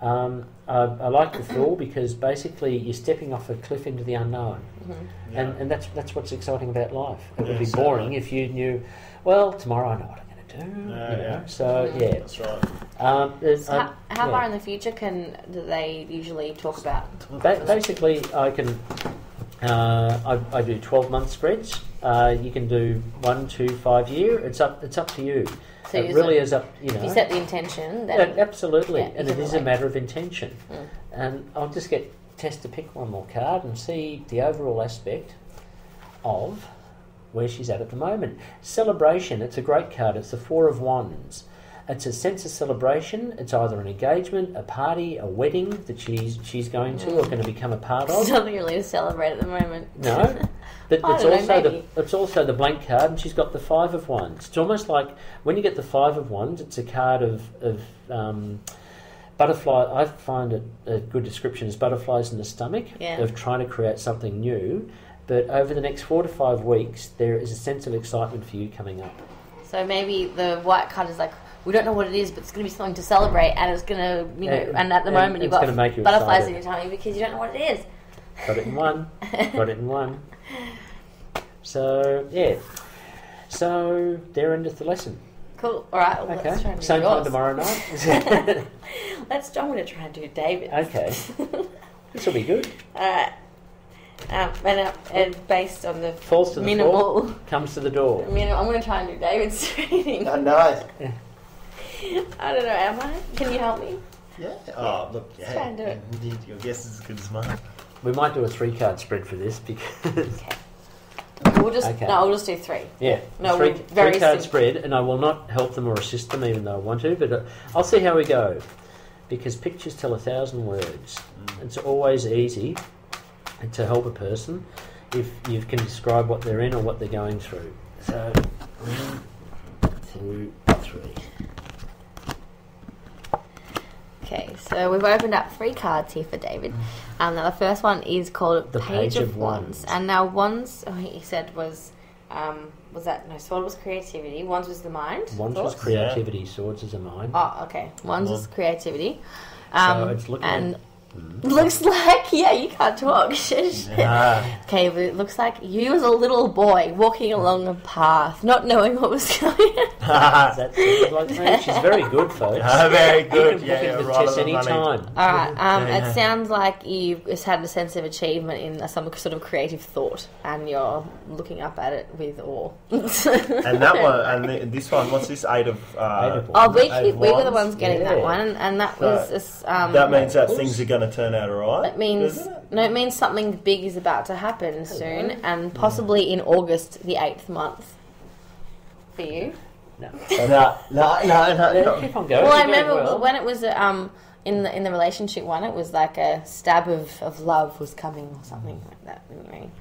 I like the Fool because basically you're stepping off a cliff into the unknown. Mm-hmm. And that's what's exciting about life. It would be so boring if you knew, well, tomorrow I know what I'm going to do. Yeah. So, yeah. That's right. So how far in the future do they usually talk about? Basically, I can. I do 12-month spreads. You can do 1, 2, 5 year. It's up to you. So it really is up. If you set the intention, then absolutely, yeah, and it is a matter of intention. And I'll just get Tess to pick one more card and see the overall aspect of where she's at the moment. Celebration. It's a great card. It's the Four of Wands. It's a sense of celebration. It's either an engagement, a party, a wedding that she's going to or going to become a part of. It's nothing really to celebrate at the moment. No, but it's also the blank card, and she's got the Five of Wands. It's almost like when you get the Five of Wands, it's a card of butterfly. I find it a good description as butterflies in the stomach of trying to create something new. But over the next 4 to 5 weeks, there is a sense of excitement for you coming up. So maybe the white card is like, we don't know what it is, but it's going to be something to celebrate, and it's going to, and at the moment you've got butterflies in your tummy because you don't know what it is. Got it in one. Got it in one. So, yeah. So, there endeth the lesson. Cool. All right. Well, let's try and do Same yours. time tomorrow night. I'm going to try and do David. Okay. This will be good. All right. And based on the falls to the minimal floor, comes to the door. I'm going to try and do David's reading. Oh, no. Yeah. I don't know, am I? Can you help me? Yeah. Oh, look, Let's try and do it. Your guess is as good as mine. We might do a 3-card spread for this because... Okay. We'll just do 3. Yeah. No, 3-card spread, and I will not help them or assist them even though I want to, but I'll see how we go. Because pictures tell 1,000 words. It's always easy to help a person if you can describe what they're in or what they're going through. So, 1, 2, 3. Okay, so we've opened up 3 cards here for David. Now the first one is called The Page of Wands. And now Wands, he said was Sword was creativity, Wands was the mind. Wands was creativity, Swords is a mind. Oh, okay. Wands is creativity. So it's looking looks like, you can't talk. Okay, but it looks like you as a little boy walking along a path, not knowing what was going on. That sounds like me. She's very good, folks. Very good. You can book into Tess any time. All right. It sounds like you've just had a sense of achievement in some sort of creative thought, and you're looking up at it with awe. And that one, and this one, what's this? 8 of Wands. We were the ones getting that one, and that was that means that things are going to turn out alright. It means something big is about to happen soon, and possibly in August, the 8th month. For you? No. No. Keep on going. Well, I remember when it was in the relationship one, it was like a stab of love was coming or something like that. Anyway.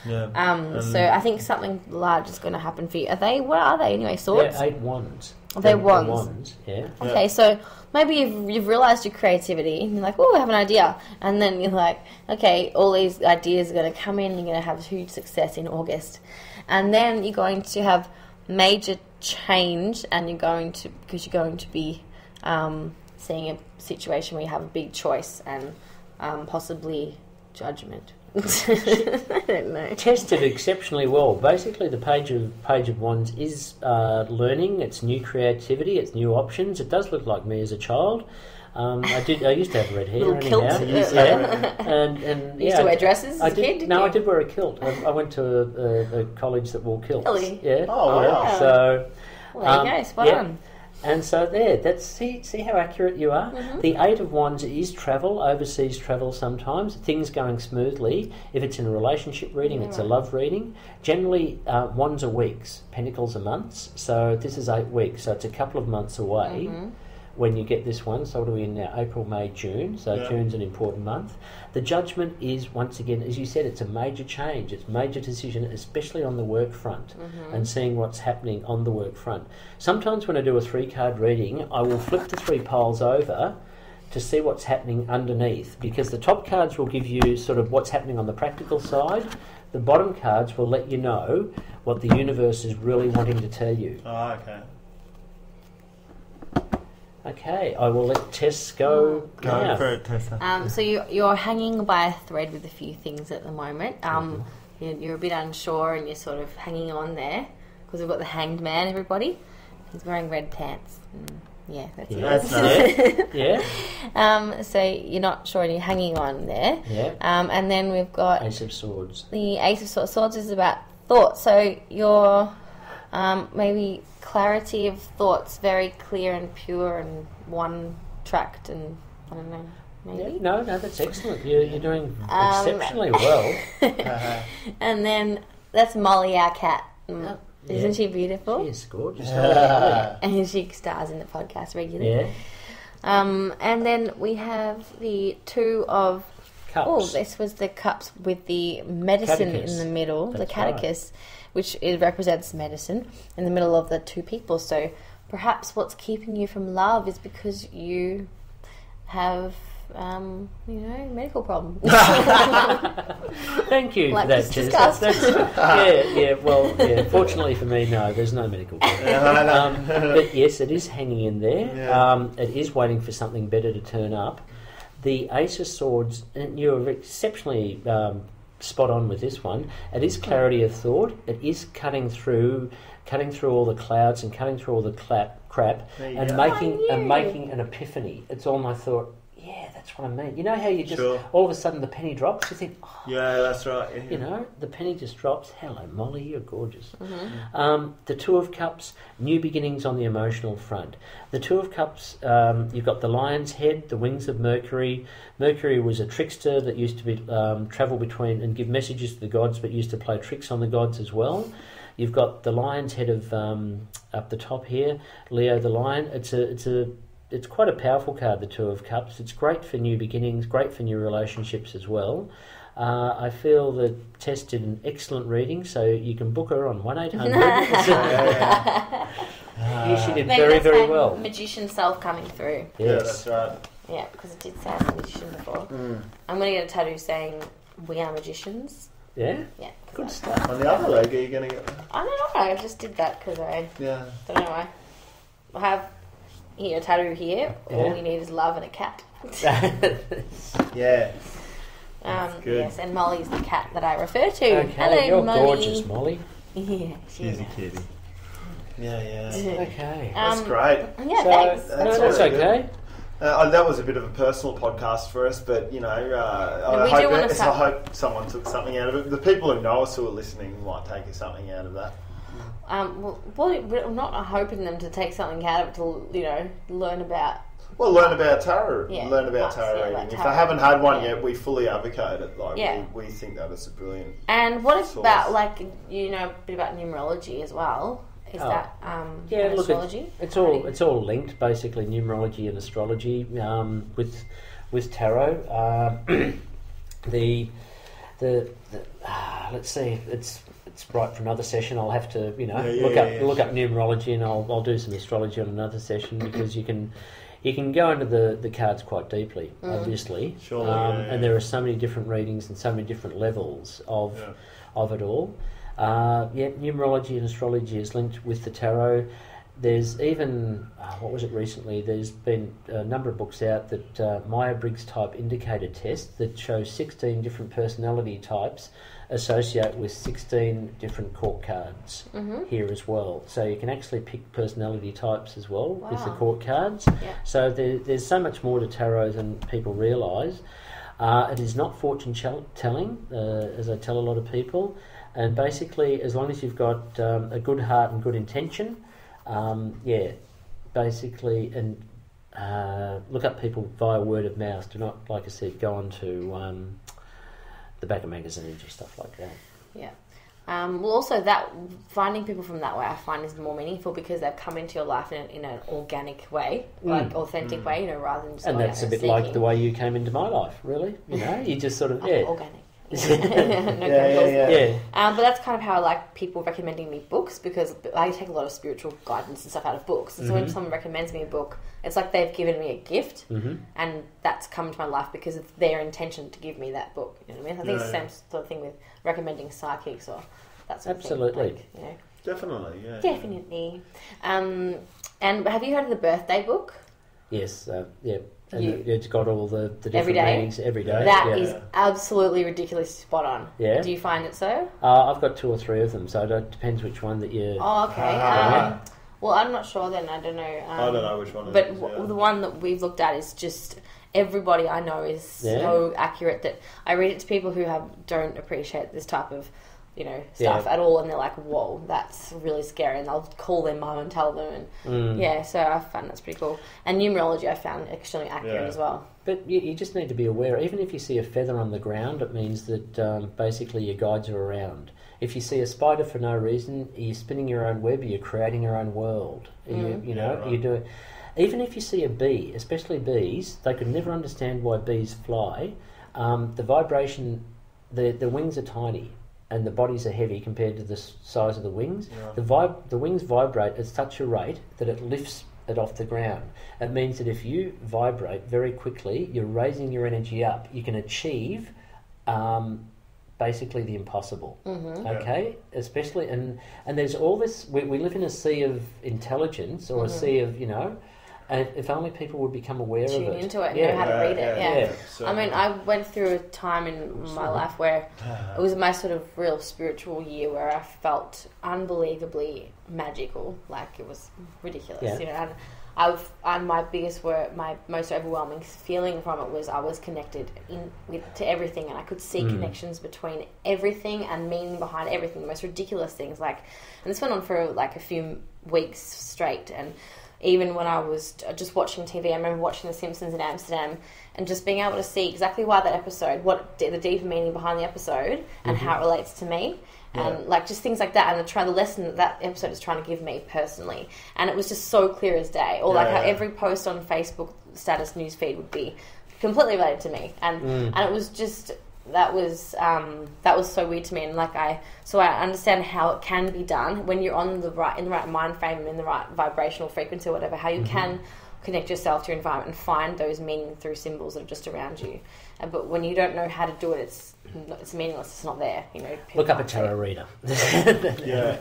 Yeah. So I think something large is going to happen for you. What are they anyway? Swords? Yeah, 8 wands. They're wands. Yeah. Okay, so maybe you've realised your creativity and you're like, oh, I have an idea. And then you're like, okay, all these ideas are going to come in, you're going to have huge success in August. And then you're going to have major change, and you're going to be seeing a situation where you have a big choice and possibly judgment. I don't know. Tested exceptionally well. Basically, the Page of Wands is learning. It's new creativity. It's new options. It does look like me as a child. I used to have red hair. Little kilt. And You used to wear dresses as a kid, didn't you? I did wear a kilt. I went to a college that wore kilts. Really? Yeah. Oh, wow. So, Well, there you go. Spot on. And so see how accurate you are? Mm-hmm. The Eight of Wands is travel, overseas travel sometimes, things going smoothly. If it's in a relationship reading, it's a love reading. Generally, Wands are weeks, Pentacles are months. So this is 8 weeks, so it's a couple of months away when you get this one. So what are we in now? April, May, June. So June's an important month. The Judgment is, once again, as you said, it's a major change. It's a major decision, especially on the work front and seeing what's happening on the work front. Sometimes when I do a 3-card reading, I will flip the 3 piles over to see what's happening underneath, because the top cards will give you sort of what's happening on the practical side. The bottom cards will let you know what the universe is really wanting to tell you. Oh, okay. Okay, I will let Tess go. Go for it, Tessa. So you're hanging by a thread with a few things at the moment. You're a bit unsure and you're sort of hanging on there because we've got the Hanged Man, everybody. He's wearing red pants. Yeah, that's it. That's nice. Yeah. So you're not sure and you're hanging on there. Yeah. And then we've got Ace of Swords. the Ace of Swords. Swords is about thoughts. So you're maybe clarity of thoughts, very clear and pure and one-tracked, and I don't know, maybe. Yeah, no, that's excellent. You're doing exceptionally well. And then that's Molly, our cat. Isn't she She beautiful? is gorgeous. And she stars in the podcast regularly. Yeah. And then we have the 2 of Cups. Oh, this was the cups with the medicine Catechus. in the middle, That's the catechus, which it represents medicine in the middle of the 2 people. So perhaps what's keeping you from love is because you have, medical problems. Thank you Like for that, just Tess. discussed. Fortunately for me, no, there's no medical problem. But yes, it is hanging in there. Yeah. It is waiting for something better to turn up. The Ace of Swords, and you're exceptionally spot on with this one. It is clarity of thought. It is cutting through all the clouds and cutting through all the crap and making an epiphany. It's all my thought. Yeah, that's what I mean. You know how you just all of a sudden the penny drops. You think, yeah, that's right. Yeah. You know, the penny just drops. Hello, Molly, you're gorgeous. The 2 of Cups, new beginnings on the emotional front. The 2 of Cups, you've got the lion's head, the wings of Mercury. Mercury was a trickster that used to be travel between and give messages to the gods, but used to play tricks on the gods as well. You've got the lion's head of up the top here, Leo the lion. It's quite a powerful card, the 2 of Cups. It's great for new beginnings, great for new relationships as well. I feel that Tess did an excellent reading, so you can book her on 1-800. She did very, very well. Magician self coming through. Yes. Yeah, that's right. Yeah, because it did say I was a magician before. I'm going to get a tattoo saying, "We are magicians." Yeah? Yeah. Good stuff. On the other leg, are you going to get... I don't know, I just did that because I don't know why. I have a tattoo here. All you need is love and a cat. Yeah. Good. Yes, and Molly's the cat that I refer to. Okay, Hello, you're Molly. gorgeous, Molly. Yeah, She's a kitty. Yeah. Okay. That's great. Yeah, thanks. That's okay. That was a bit of a personal podcast for us, but I hope someone took something out of it. The people who know us who are listening might take something out of that. We're not hoping them to take something out of it to learn about. Well, learn about tarot. Yeah, learn about tarot reading. If they haven't had one yet, we fully advocate it. We think that it's a brilliant. And what about a bit about numerology as well? Is that astrology? It's all linked, basically, numerology and astrology with tarot. Let's see, it's right for another session. I'll have to look up numerology, and I'll do some astrology on another session because you can go into the cards quite deeply, obviously. Sure. And there are so many different readings and so many different levels of it all. Numerology and astrology is linked with the tarot. there's even, what was it recently, there's been a number of books out that Myers-Briggs type indicator test that shows 16 different personality types associate with 16 different court cards here as well. So you can actually pick personality types as well with the court cards. Yeah. So there's so much more to tarot than people realise. It is not fortune telling, as I tell a lot of people. And basically, as long as you've got a good heart and good intention, basically, and look up people via word of mouth. Do not, like I said, go on to the back of magazines or stuff like that. Yeah. Well, also that finding people from that way I find is more meaningful because they've come into your life in an organic way, like authentic way, rather than just and that's a bit like the way you came into my life, really. You just sort of organic. But that's kind of how I like people recommending me books because I take a lot of spiritual guidance and stuff out of books. And so when someone recommends me a book, it's like they've given me a gift, and that's come into my life because of their intention to give me that book. You know what I mean? I think it's the same sort of thing with recommending psychics or that sort of thing. Absolutely. Like, Definitely, yeah. Definitely. And have you heard of the birthday book? Yes, And it's got all the different every day? meanings every day. That is absolutely ridiculously spot on. Yeah. Do you find it so? I've got 2 or 3 of them, so it depends which one that you... Oh, okay. Well, I'm not sure then. I don't know. I don't know which one it but is. The one that we've looked at is just... Everybody I know is so accurate that I read it to people who don't appreciate this type of... stuff at all, and they're like, whoa, that's really scary, and I'll call their mum and tell them, and so I found that's pretty cool. And numerology I found extremely accurate as well. But you just need to be aware, even if you see a feather on the ground, it means that basically your guides are around. If you see a spider for no reason, you're spinning your own web, you're creating your own world. You do it. Even if you see a bee, especially bees, they could never understand why bees fly. The vibration, the wings are tiny, and the bodies are heavy compared to the size of the wings. Yeah. The wings vibrate at such a rate that it lifts it off the ground. It means that if you vibrate very quickly, you're raising your energy up. You can achieve basically the impossible. Okay, especially and there's all this. We live in a sea of intelligence or a sea of And if only people would become aware of it. Tune into it and know how to read it. Yeah. I mean, I went through a time in my life where it was my sort of real spiritual year where I felt unbelievably magical. Like, it was ridiculous, And my biggest my most overwhelming feeling from it was I was connected to everything, and I could see connections between everything and meaning behind everything. The most ridiculous things, and this went on for like a few weeks straight, and even when I was just watching TV, I remember watching The Simpsons in Amsterdam and just being able to see exactly why that episode, what the deeper meaning behind the episode and how it relates to me. And just things like that, and the lesson that episode is trying to give me personally. And it was just so clear as day. Or how every post on Facebook status newsfeed would be completely related to me. And it was just... That was so weird to me, and I understand how it can be done when you're in the right mind frame and in the right vibrational frequency or whatever. How you can connect yourself to your environment and find those meaning through symbols that are just around you. But when you don't know how to do it, it's meaningless. It's not there. Look up a tarot reader.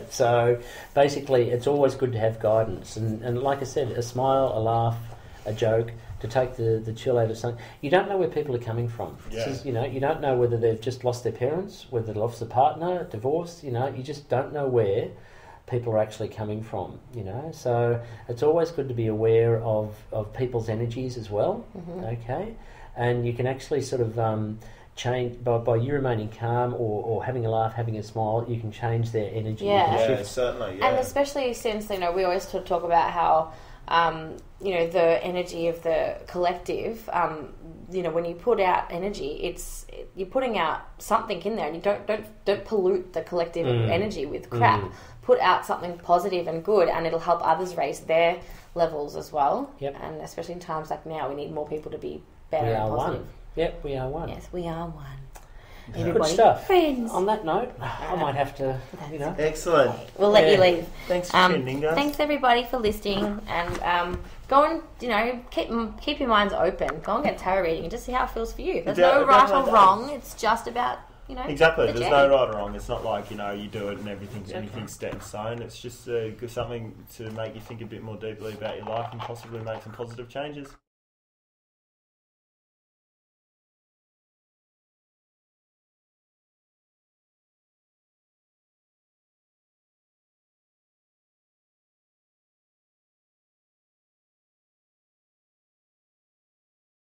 So basically, it's always good to have guidance, and like I said, a smile, a laugh, a joke. To take the chill out of something. You don't know where people are coming from. You don't know whether they've just lost their parents, whether they've lost a partner, divorce, you just don't know where people are actually coming from, So it's always good to be aware of people's energies as well, okay? And you can actually sort of change, by you remaining calm or having a laugh, having a smile, you can change their energy. Yeah, certainly, And especially since, we always talk about how... the energy of the collective, when you put out energy, you're putting out something in there, and you don't pollute the collective energy with crap. Put out something positive and good, and it'll help others raise their levels as well. Yep. And especially in times like now, we need more people to be better and positive. One. Yep, we are one. Yes, we are one. Good stuff. Friends. On that note, I might have to, Excellent. We'll let you leave. Thanks for tuning, guys. Thanks everybody for listening, and go and keep your minds open. Go and get a tarot reading and just see how it feels for you. There's no right or wrong. It's just about Exactly. There's no right or wrong. It's not like, you do it and anything's set in stone. It's just something to make you think a bit more deeply about your life and possibly make some positive changes.